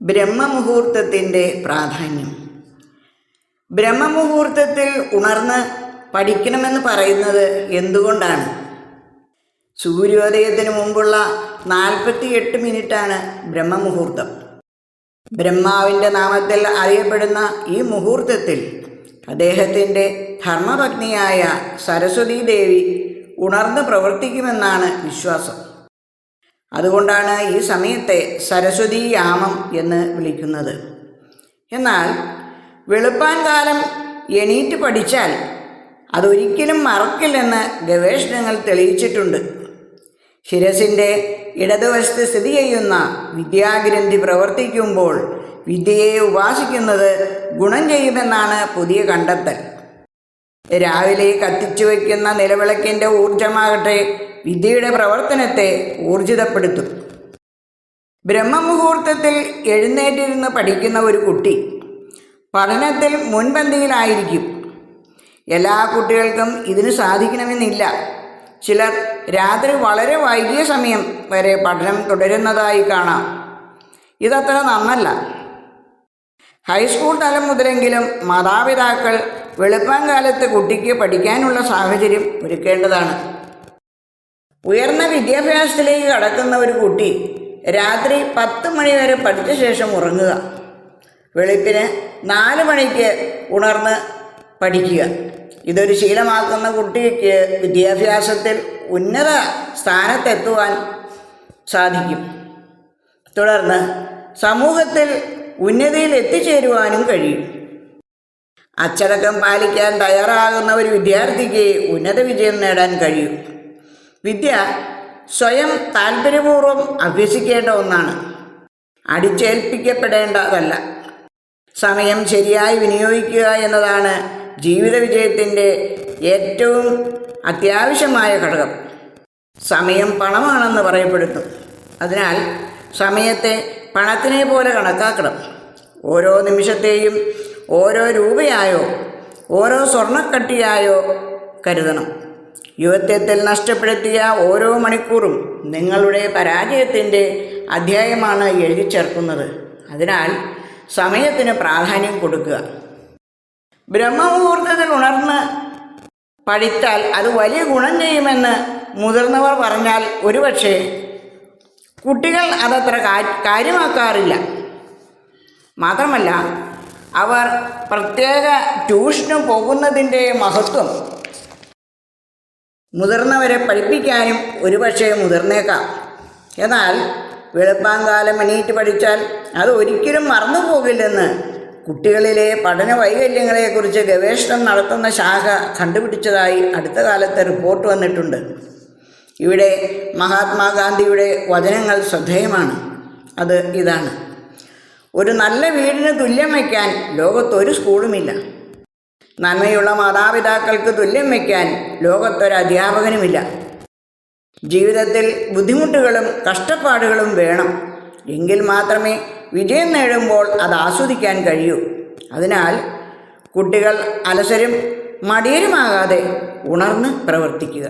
ബ്രഹ്മമുഹൂർത്തത്തിൻ്റെ പ്രാധാന്യം. ബ്രഹ്മമുഹൂർത്തത്തിൽ ഉണർന്ന് പഠിക്കണമെന്ന് പറയുന്നത് എന്തുകൊണ്ടാണ്? സൂര്യോദയത്തിന് മുമ്പുള്ള 48 മിനിറ്റാണ് ബ്രഹ്മമുഹൂർത്തം. ബ്രഹ്മാവിൻ്റെ നാമത്തിൽ അറിയപ്പെടുന്ന ഈ മുഹൂർത്തത്തിൽ അദ്ദേഹത്തിൻ്റെ ധർമ്മപത്നിയായ സരസ്വതീ ദേവി ഉണർന്ന് പ്രവർത്തിക്കുമെന്നാണ് വിശ്വാസം. അതുകൊണ്ടാണ് ഈ സമയത്തെ സരസ്വതീ യാമം എന്ന് വിളിക്കുന്നത്. എന്നാൽ വെളുപ്പാൻ കാലം എണീറ്റ് പഠിച്ചാൽ അതൊരിക്കലും മറക്കില്ലെന്ന് ഗവേഷണങ്ങൾ തെളിയിച്ചിട്ടുണ്ട്. ശിരസിൻ്റെ ഇടതുവശത്ത് സ്ഥിതി ചെയ്യുന്ന വിദ്യാഗ്രന്ഥി പ്രവർത്തിക്കുമ്പോൾ വിദ്യയെ ഉപാസിക്കുന്നത് ഗുണം ചെയ്യുമെന്നാണ് പുതിയ കണ്ടെത്തൽ. രാവിലെ കത്തിച്ചു വയ്ക്കുന്ന നിലവിളക്കിൻ്റെ ഊർജമാകട്ടെ വിദ്യയുടെ പ്രവർത്തനത്തെ ഊർജിതപ്പെടുത്തും. ബ്രഹ്മമുഹൂർത്തത്തിൽ എഴുന്നേറ്റിരുന്ന് പഠിക്കുന്ന ഒരു കുട്ടി പഠനത്തിൽ മുൻപന്തിയിലായിരിക്കും. എല്ലാ കുട്ടികൾക്കും ഇതിന് സാധിക്കണമെന്നില്ല. ചിലർ രാത്രി വളരെ വൈകിയ സമയം വരെ പഠനം തുടരുന്നതായി കാണാം. ഇതത്ര നന്നല്ല. ഹൈസ്കൂൾ തലം മുതലെങ്കിലും മാതാപിതാക്കൾ വെളുപ്പാൻ കാലത്ത് കുട്ടിക്ക് പഠിക്കാനുള്ള സാഹചര്യം ഒരുക്കേണ്ടതാണ്. ഉയർന്ന വിദ്യാഭ്യാസത്തിലേക്ക് കടക്കുന്ന ഒരു കുട്ടി രാത്രി 10 മണി വരെ പഠിച്ച ശേഷം ഉറങ്ങുക. വെളുപ്പിന് 4 മണിക്ക് ഉണർന്ന് പഠിക്കുക. ഇതൊരു ശീലമാക്കുന്ന കുട്ടിക്ക് വിദ്യാഭ്യാസത്തിൽ ഉന്നത സ്ഥാനത്തെത്തുവാൻ സാധിക്കും. തുടർന്ന് സമൂഹത്തിൽ ഉന്നതിയിൽ എത്തിച്ചേരുവാനും കഴിയും. അച്ചടക്കം പാലിക്കാൻ തയ്യാറാകുന്ന ഒരു വിദ്യാർത്ഥിക്ക് ഉന്നത വിജയം നേടാൻ കഴിയും. വിദ്യ സ്വയം താല്പര്യപൂർവ്വം അഭ്യസിക്കേണ്ട ഒന്നാണ്, അടിച്ചേൽപ്പിക്കപ്പെടേണ്ടതല്ല. സമയം ശരിയായി വിനിയോഗിക്കുക എന്നതാണ് ജീവിത വിജയത്തിൻ്റെ ഏറ്റവും അത്യാവശ്യമായ ഘടകം. സമയം പണമാണെന്ന് പറയപ്പെടുന്നു. അതിനാൽ സമയത്തെ പണത്തിനെ പോലെ കണക്കാക്കണം. ഓരോ നിമിഷത്തെയും ഓരോ രൂപയായോ ഓരോ സ്വർണ്ണക്കട്ടിയായോ കരുതണം. യുവത്വത്തിൽ നഷ്ടപ്പെടുത്തിയ ഓരോ മണിക്കൂറും നിങ്ങളുടെ പരാജയത്തിൻ്റെ അധ്യായമാണ് എഴുതി ചേർക്കുന്നത്. അതിനാൽ സമയത്തിന് പ്രാധാന്യം കൊടുക്കുക. ബ്രഹ്മമുഹൂർത്തത്തിൽ ഉണർന്ന് പഠിച്ചാൽ അത് വലിയ ഗുണം ചെയ്യുമെന്ന് മുതിർന്നവർ പറഞ്ഞാൽ ഒരുപക്ഷെ കുട്ടികൾ അതത്ര കാര്യമാക്കാറില്ല. മാത്രമല്ല, അവർ പ്രത്യേക ട്യൂഷന് പോകുന്നതിൻ്റെ മഹത്വം മുതിർന്നവരെ പഠിപ്പിക്കാനും ഒരുപക്ഷെ മുതിർന്നേക്കാം. എന്നാൽ വെളുപ്പാങ്കാലം എണീറ്റ് പഠിച്ചാൽ അത് ഒരിക്കലും മറന്നു പോകില്ലെന്ന് കുട്ടികളിലെ പഠന വൈകല്യങ്ങളെക്കുറിച്ച് ഗവേഷണം നടത്തുന്ന ശാഖ കണ്ടുപിടിച്ചതായി അടുത്ത കാലത്ത് റിപ്പോർട്ട് വന്നിട്ടുണ്ട്. ഇവിടെ മഹാത്മാഗാന്ധിയുടെ വചനങ്ങൾ ശ്രദ്ധേയമാണ്. അത് ഇതാണ്: ഒരു നല്ല വീടിന് തുല്യം വയ്ക്കാൻ ലോകത്തൊരു സ്കൂളുമില്ല. നന്മയുള്ള മാതാപിതാക്കൾക്ക് തുല്യം വയ്ക്കാൻ ലോകത്തൊരു അധ്യാപകനുമില്ല. ജീവിതത്തിൽ ബുദ്ധിമുട്ടുകളും കഷ്ടപ്പാടുകളും വേണം. എങ്കിൽ മാത്രമേ വിജയം നേടുമ്പോൾ അത് ആസ്വദിക്കാൻ കഴിയൂ. അതിനാൽ കുട്ടികൾ അലസരും മടിയരുമാകാതെ ഉണർന്ന് പ്രവർത്തിക്കുക.